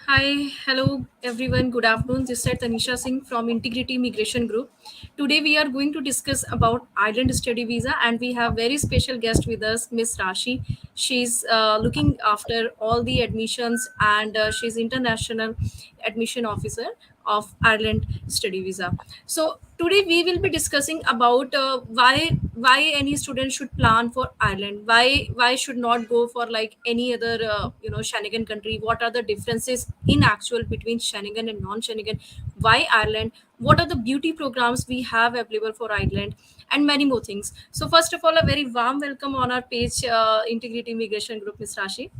Hi, hello everyone. Good afternoon. This is Taneesha Singh from Integrity Immigration Group. Today we are going to discuss about Ireland study visa, and we have very special guest with us, Miss Rashi. She's looking after all the admissions, and she's international admission officer of Ireland study visa. So today we will be discussing about why any student should plan for Ireland. Why should not go for like any other Schengen country? What are the differences in actual between Schengen and non-Schengen? Why Ireland? What are the beauty programs we have available for Ireland? And many more things. So first of all, a very warm welcome on our page, Integrity Immigration Group, Ms. Rashi.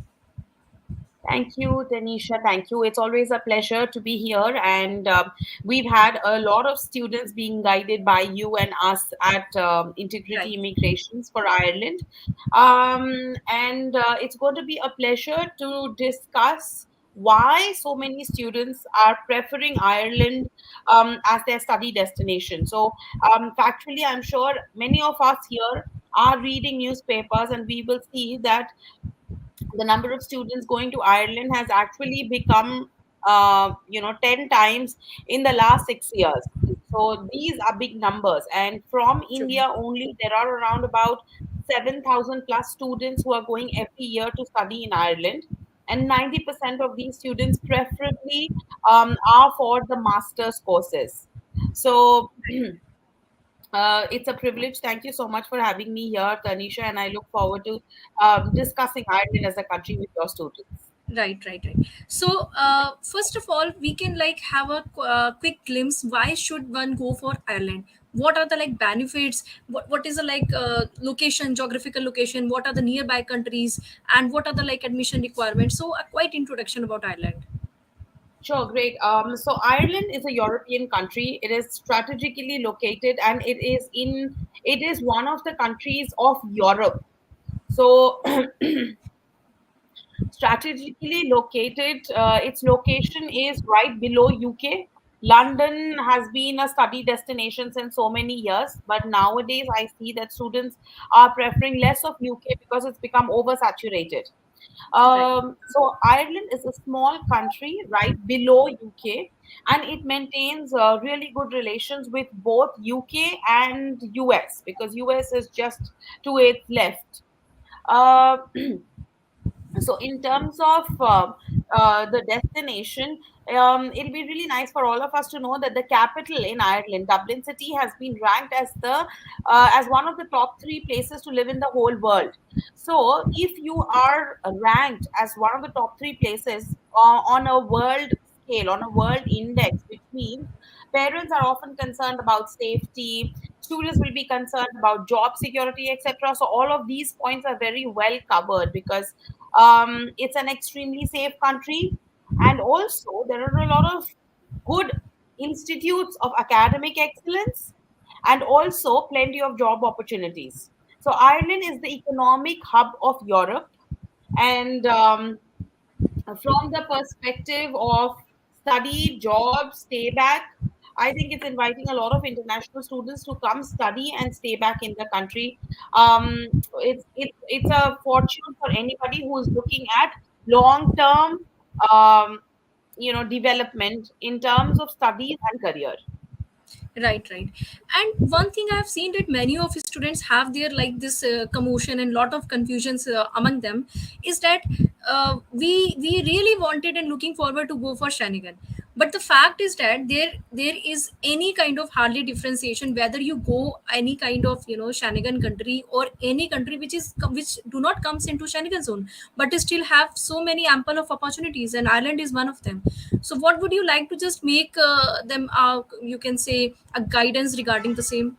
Thank you, Tanisha. Thank you. It's always a pleasure to be here. And we've had a lot of students being guided by you and us at Integrity Right. Immigrations for Ireland. And it's going to be a pleasure to discuss why so many students are preferring Ireland as their study destination. So, factually, I'm sure many of us here are reading newspapers, and we will see that the number of students going to Ireland has actually become, 10 times in the last 6 years. So these are big numbers. And from True. India only, there are around about 7,000 plus students who are going every year to study in Ireland. And 90% of these students preferably are for the master's courses. So it's a privilege. Thank you so much for having me here, Tanisha, and I look forward to discussing Ireland as a country with your students. Right. So first of all, we can like have a quick glimpse. Why should one go for Ireland? What are the like benefits? What is the like location, geographical location? What are the nearby countries? And what are the like admission requirements? So a quite introduction about Ireland. Sure, great. So Ireland is a European country. It is strategically located, and it is one of the countries of Europe. So strategically located. Its location is right below UK. London has been a study destination since so many years, but nowadays I see that students are preferring less of UK because it's become oversaturated. Right. So Ireland is a small country right below UK, and it maintains really good relations with both UK and US because US is just to its left. Uh, So, in terms of the destination, it'll be really nice for all of us to know that the capital in Ireland, Dublin City, has been ranked as the as one of the top three places to live in the whole world. So, if you are ranked as one of the top three places on a world scale, on a world index, which means parents are often concerned about safety, students will be concerned about job security, etc. So, all of these points are very well covered because it's an extremely safe country, and also there are a lot of good institutes of academic excellence and also plenty of job opportunities. So Ireland is the economic hub of Europe, and from the perspective of study, job, stay back, I think it's inviting a lot of international students to come study and stay back in the country. It's a fortune for anybody who is looking at long term, um, development in terms of studies and career. Right. And one thing I've seen that many of students have their like this commotion and lot of confusions among them is that we really wanted and looking forward to go for Shanigan, but the fact is that there is any kind of hardly differentiation whether you go any kind of Shanigan country or any country which do not comes into Shanigan zone, but still have so many ample of opportunities, and Ireland is one of them. So what would you like to just make them you can say a guidance regarding the same?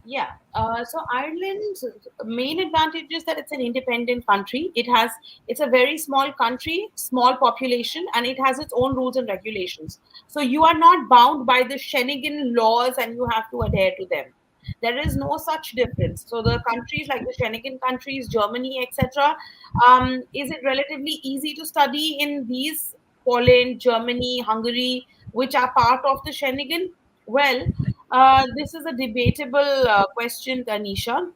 Yeah. So Ireland's main advantage is that it's an independent country. It's a very small country, small population, and it has its own rules and regulations. So you are not bound by the Schengen laws and you have to adhere to them. There is no such difference. So the countries like the Schengen countries, Germany, etc., is it relatively easy to study in these Poland, Germany, Hungary, which are part of the Schengen? Well, this is a debatable question, Tanisha.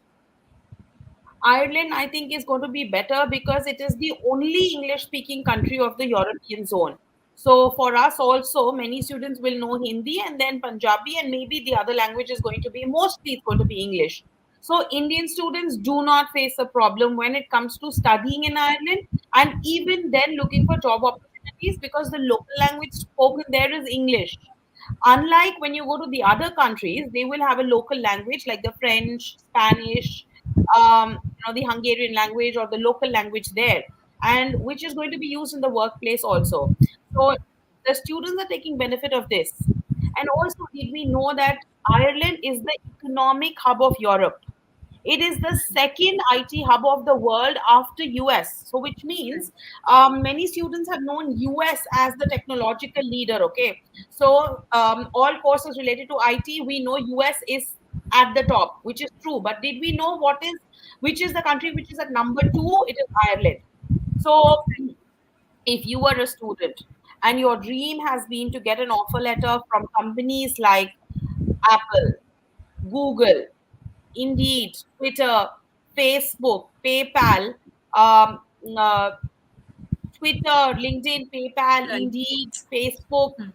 Ireland, I think, is going to be better because it is the only English speaking country of the European zone. So, for us also, many students will know Hindi and then Punjabi, and maybe the other language is going to be mostly it's going to be English. So, Indian students do not face a problem when it comes to studying in Ireland and even then looking for job opportunities because the local language spoken there is English. Unlike when you go to the other countries, they will have a local language like the French, Spanish, the Hungarian language or the local language there, and which is going to be used in the workplace also. So the students are taking benefit of this. And also, did we know that Ireland is the economic hub of Europe? It is the second IT hub of the world after US. So, which means many students have known US as the technological leader. Okay, so all courses related to IT, we know US is at the top, which is true. But did we know which is the country which is at number two? It is Ireland. So, if you are a student and your dream has been to get an offer letter from companies like Apple, Google, Indeed, Twitter, Facebook, PayPal, um, uh, Twitter, LinkedIn, PayPal, Right. Indeed, Facebook, Hmm.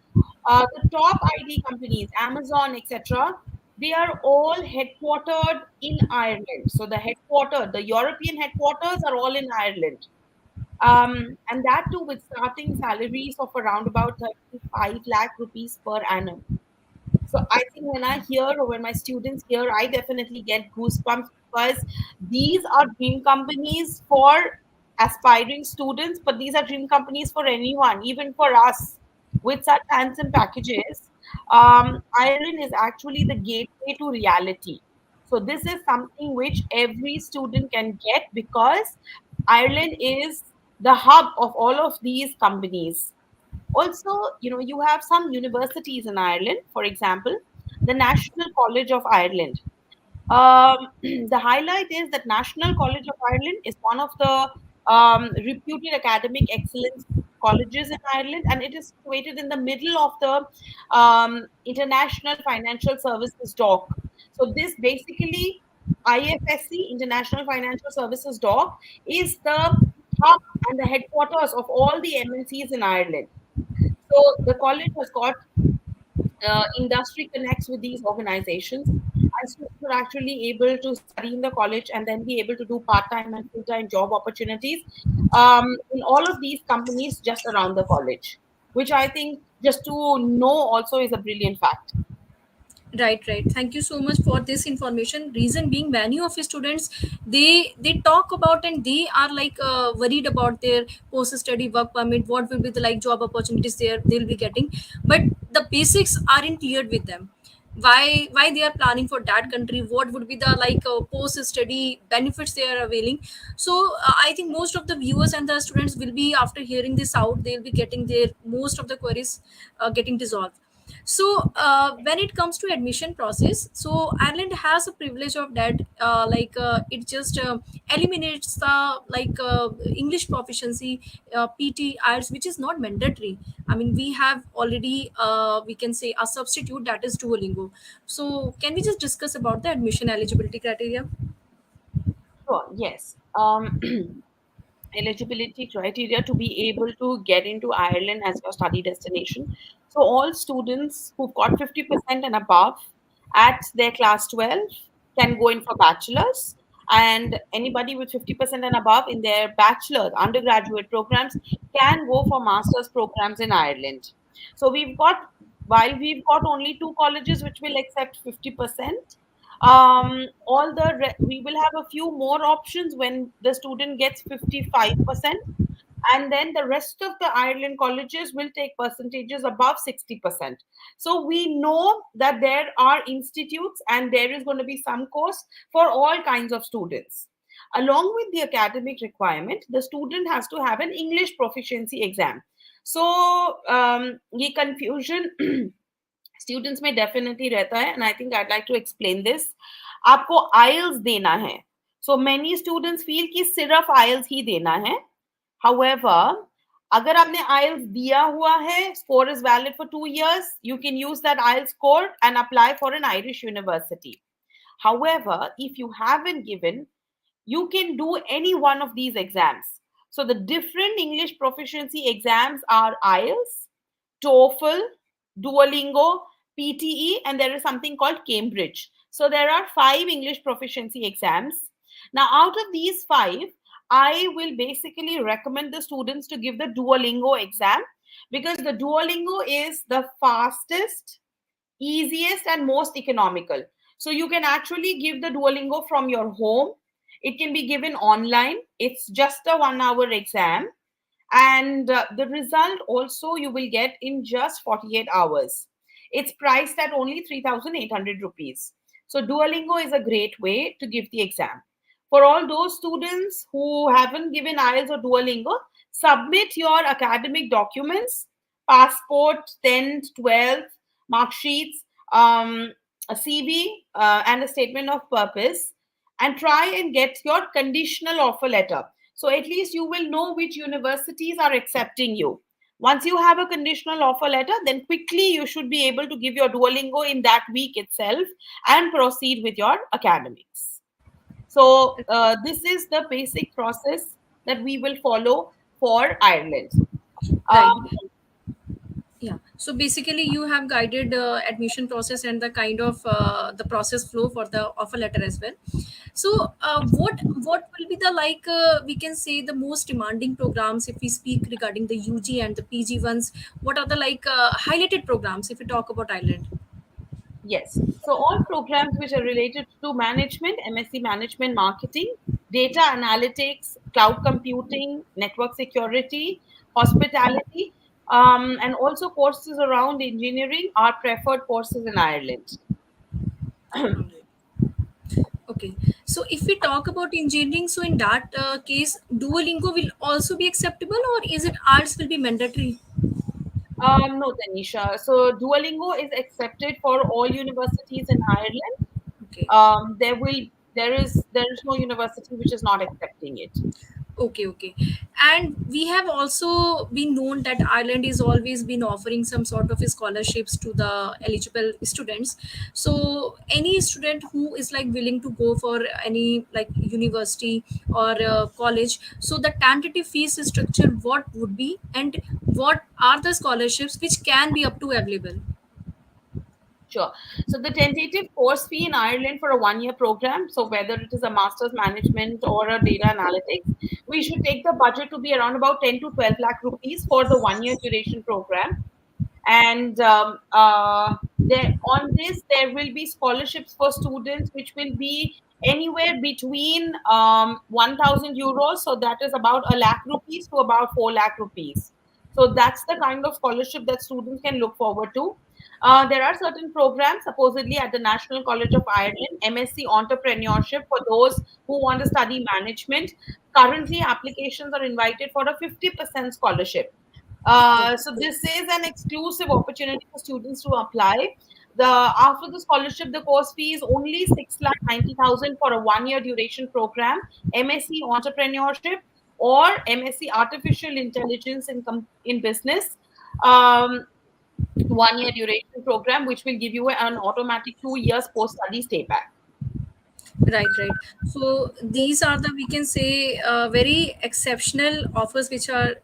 the top IT companies, Amazon, etc., they are all headquartered in Ireland. So the European headquarters are all in Ireland. And that too with starting salaries of around about 35 lakh rupees per annum. So I think when I hear or when my students hear, I definitely get goosebumps because these are dream companies for aspiring students, but these are dream companies for anyone, even for us. With such handsome packages, Ireland is actually the gateway to reality. So this is something which every student can get because Ireland is the hub of all of these companies. Also, you have some universities in Ireland, for example, the National College of Ireland. The highlight is that National College of Ireland is one of the reputed academic excellence colleges in Ireland, and it is situated in the middle of the International Financial Services dock. So this basically IFSC, International Financial Services dock, is the hub and the headquarters of all the MNCs in Ireland. So the college has got industry connects with these organizations, and students are actually able to study in the college and then be able to do part-time and full-time job opportunities in all of these companies just around the college, which I think just to know also is a brilliant fact. Right, right. Thank you so much for this information. Reason being, many of students, they talk about and they are like worried about their post study work permit. What will be the like job opportunities they'll be getting, but the basics aren't cleared with them. Why they are planning for that country? What would be the like post study benefits they are availing? So I think most of the viewers and the students will be after hearing this out, they'll be getting their most of the queries getting dissolved. So when it comes to admission process, so Ireland has a privilege of that, it just eliminates the like English proficiency, PT, IELTS, which is not mandatory. I mean, we have already we can say a substitute, that is Duolingo. So can we just discuss about the admission eligibility criteria? Sure, yes. Eligibility criteria to be able to get into Ireland as your study destination. So all students who've got 50% and above at their class 12 can go in for bachelor's, and anybody with 50% and above in their bachelor's undergraduate programs can go for master's programs in Ireland. So while we've got only two colleges which will accept 50%, we will have a few more options when the student gets 55%, and then the rest of the Ireland colleges will take percentages above 60%. So we know that there are institutes and there is going to be some course for all kinds of students. Along with the academic requirement, the student has to have an English proficiency exam. So ये confusion students में definitely रहता है, and I think I'd like to explain this. आपको आइल्स देना है. So many students feel कि सिर्फ आइल्स ही देना है. हाउएवर, अगर आपने आइल्स दिया हुआ है, score is valid for 2 years, you can use that IELTS score and apply for an Irish university. However, if you haven't given, you can do any one of these exams. So the different English proficiency exams are IELTS, TOEFL, Duolingo, PTE, and there is something called Cambridge. So there are five English proficiency exams. Now, out of these five, I will basically recommend the students to give the Duolingo exam because the Duolingo is the fastest, easiest, and most economical. So you can actually give the Duolingo from your home. It can be given online. It's just a 1 hour exam, and the result also you will get in just 48 hours. It's priced at only 3,800 rupees. So Duolingo is a great way to give the exam. For all those students who haven't given IELTS or Duolingo, submit your academic documents, passport, 10th, 12th, mark sheets, a CV, and a statement of purpose, and try and get your conditional offer letter. So at least you will know which universities are accepting you. Once you have a conditional offer letter, then quickly you should be able to give your Duolingo in that week itself and proceed with your academics. So this is the basic process that we will follow for Ireland. Right. Um, Yeah. So basically, you have guided admission process and the kind of the process flow for the offer letter as well. So, what will be the like we can say the most demanding programs if we speak regarding the UG and the PG ones? What are the like highlighted programs if we talk about Ireland? Yes. So all programs which are related to management, MSc Management Marketing, data analytics, cloud computing, network security, hospitality, and also courses around engineering are preferred courses in Ireland. Okay. So if we talk about engineering, so in that case, Duolingo will also be acceptable, or is it arts will be mandatory? No, Tanisha. So Duolingo is accepted for all universities in Ireland. Okay. There is no university which is not accepting it. Okay, okay. And we have also been known that Ireland is always been offering some sort of scholarships to the eligible students. So any student who is like willing to go for any like university or college, so the tentative fees structure what would be, and what are the scholarships which can be up to available? Sure. So the tentative course fee in Ireland for a 1 year program, so whether it is a master's management or a data analytics, we should take the budget to be around about 10 to 12 lakh rupees for the 1 year duration program. And there on this there will be scholarships for students which will be anywhere between 1,000 euros, so that is about a lakh rupees, to about 4 lakh rupees. So that's the kind of scholarship that students can look forward to. There are certain programs supposedly at the National College of Ireland, MSc Entrepreneurship, for those who want to study management. Currently applications are invited for a 50% scholarship. So this is an exclusive opportunity for students to apply. The After the scholarship, the course fee is only 6,90,000 for a 1 year duration program, MSc Entrepreneurship or MSc Artificial Intelligence in Business. Um, 1 year duration program, which will give you an automatic 2 years post study stay back. Right, right. So these are the we can say very exceptional offers which are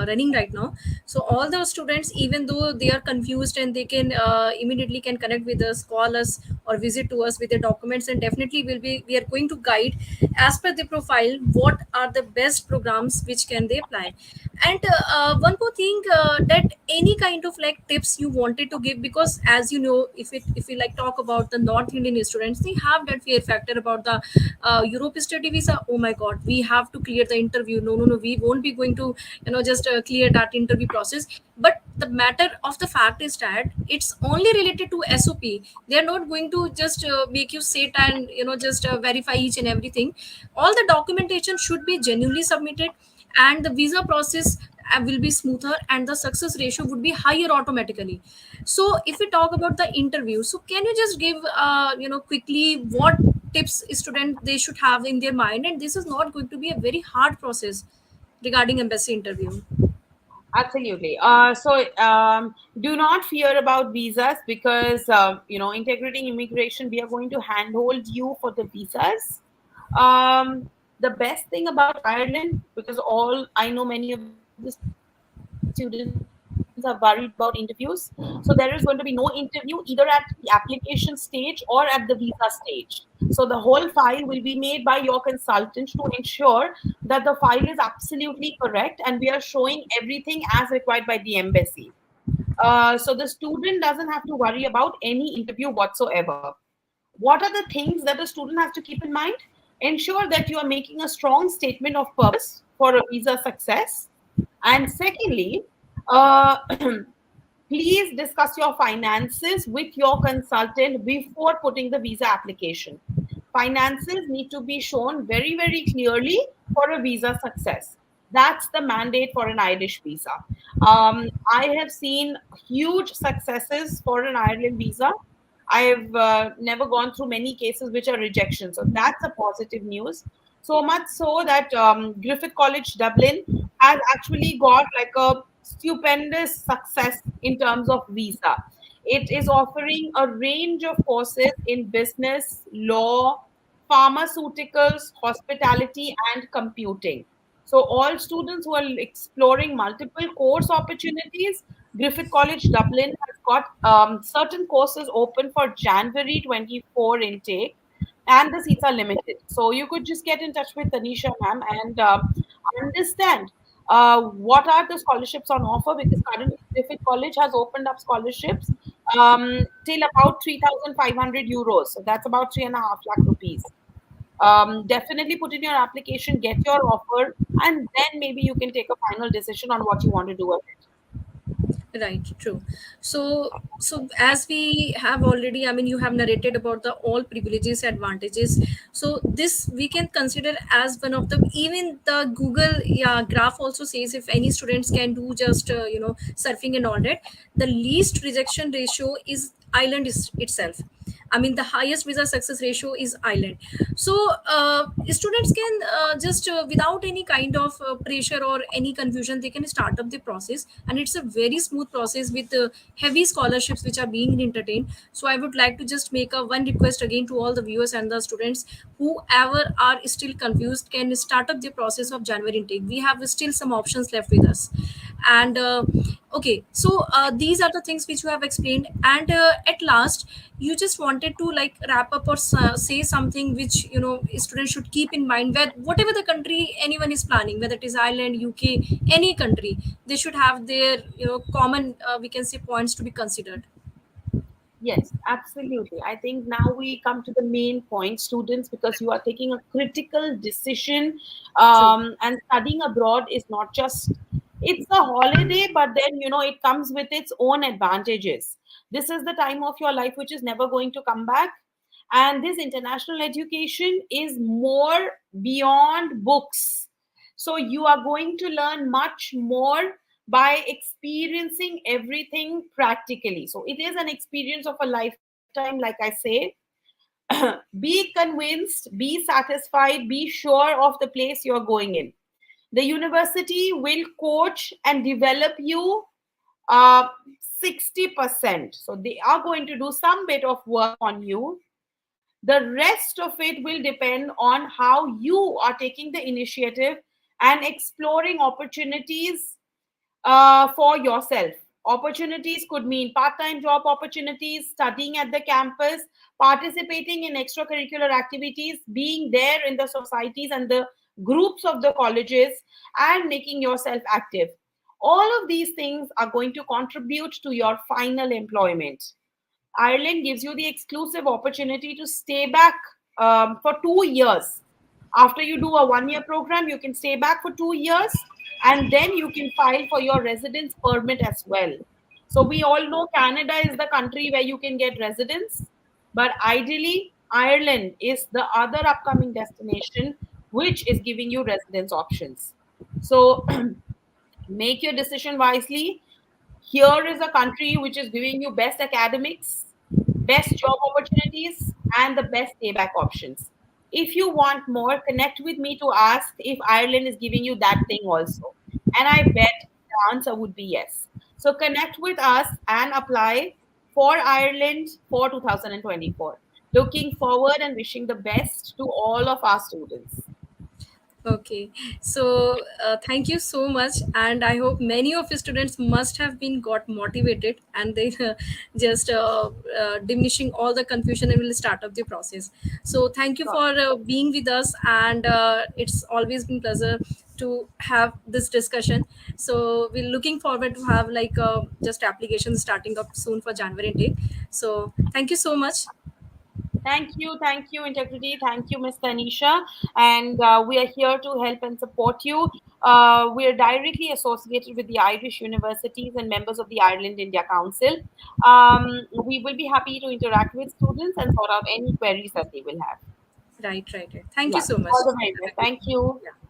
running right now. So all those students, even though they are confused, and they can immediately can connect with us, call us, or visit to us with their documents, and definitely will be we are going to guide as per the profile what are the best programs which can they apply. And one more thing, that any kind of like tips you wanted to give, because as you know, if we like talk about the North Indian students, they have that fear factor about the Europe study visa. Oh my God, we have to clear the interview. No, no, no, we won't be going to just clear that interview process. But the matter of the fact is that it's only related to SOP. They are not going to just make you sit and just verify each and everything. All the documentation should be genuinely submitted, and the visa process will be smoother, and the success ratio would be higher automatically. So if we talk about the interview, so can you just give quickly what tips student they should have in their mind, and this is not going to be a very hard process regarding embassy interview? Absolutely. Do not fear about visas because integrating immigration, we are going to handhold you for the visas. The best thing about Ireland, because all I know many of the students are worried about interviews, so there is going to be no interview either at the application stage or at the visa stage. So the whole file will be made by your consultant to ensure that the file is absolutely correct and we are showing everything as required by the embassy. So the student doesn't have to worry about any interview whatsoever. What are the things that the student has to keep in mind? Ensure that you are making a strong statement of purpose for a visa success. And secondly, uh, please discuss your finances with your consultant before putting the visa application. Finances need to be shown very, very clearly for a visa success. That's the mandate for an Irish visa. I have seen huge successes for an Ireland visa. I've never gone through many cases which are rejection. So that's a positive news. So much so that Griffith College Dublin has actually got like a stupendous success in terms of visa. It is offering a range of courses in business, law, pharmaceuticals, hospitality, and computing. So, all students who are exploring multiple course opportunities, Griffith College Dublin has got certain courses open for January 24 intake, and the seats are limited. So, you could just get in touch with Tanisha ma'am and understand what are the scholarships on offer, because currently Griffith College has opened up scholarships till about 3,500 euros. So that's about 3.5 lakh rupees. Definitely put in your application, get your offer, and then maybe you can take a final decision on what you want to do with it. Right, true. So as we have already, I mean, you have narrated about the all privileges, advantages. So this we can consider as one of the, even the Google, yeah, graph also says if any students can do just surfing and all that, the least rejection ratio is Ireland is itself. I mean, the highest visa success ratio is Ireland. So students can just without any kind of pressure or any confusion, they can start up the process, and it's a very smooth process with heavy scholarships which are being entertained. So I would like to just make a one request again to all the viewers and the students, whoever are still confused can start up the process of January intake. We have still some options left with us. And okay, so these are the things which you have explained, and at last you just wanted to like wrap up or say something which students should keep in mind, where whatever the country anyone is planning, whether it is Ireland, UK, any country, they should have their common we can say points to be considered. Yes, absolutely. I think now we come to the main point, students, because you are taking a critical decision. True. And studying abroad is not just, it's a holiday, but then, it comes with its own advantages. This is the time of your life which is never going to come back. And this international education is more beyond books. So you are going to learn much more by experiencing everything practically. So it is an experience of a lifetime, like I say. Be convinced, be satisfied, be sure of the place you're going in. The university will coach and develop you uh, 60%. So they are going to do some bit of work on you. The rest of it will depend on how you are taking the initiative and exploring opportunities for yourself. Opportunities could mean part time job opportunities, studying at the campus, participating in extracurricular activities, being there in the societies and the groups of the colleges, and making yourself active. All of these things are going to contribute to your final employment. Ireland gives you the exclusive opportunity to stay back for 2 years. After you do a 1 year program, you can stay back for 2 years, and then you can file for your residence permit as well. So, we all know Canada is the country where you can get residence, but ideally, Ireland is the other upcoming destination which is giving you residence options. So, make your decision wisely. Here is a country which is giving you best academics, best job opportunities, and the best payback options. If you want more, connect with me to ask if Ireland is giving you that thing also. And I bet the answer would be yes. So connect with us and apply for Ireland for 2024. Looking forward and wishing the best to all of our students. Okay, so thank you so much, and I hope many of your students must have been got motivated, and they just diminishing all the confusion and will start up the process. So thank you Sure. for being with us, and it's always been pleasure to have this discussion. So we're looking forward to have like just applications starting up soon for January intake. So thank you so much. Thank you, Integrity. Thank you, Miss Tanisha. And we are here to help and support you. We are directly associated with the Irish universities and members of the Ireland India Council. We will be happy to interact with students and sort out any queries that they will have. Right, right, right. Thank you Yeah, so much. all the very Have best. a good Thank you. day. Yeah.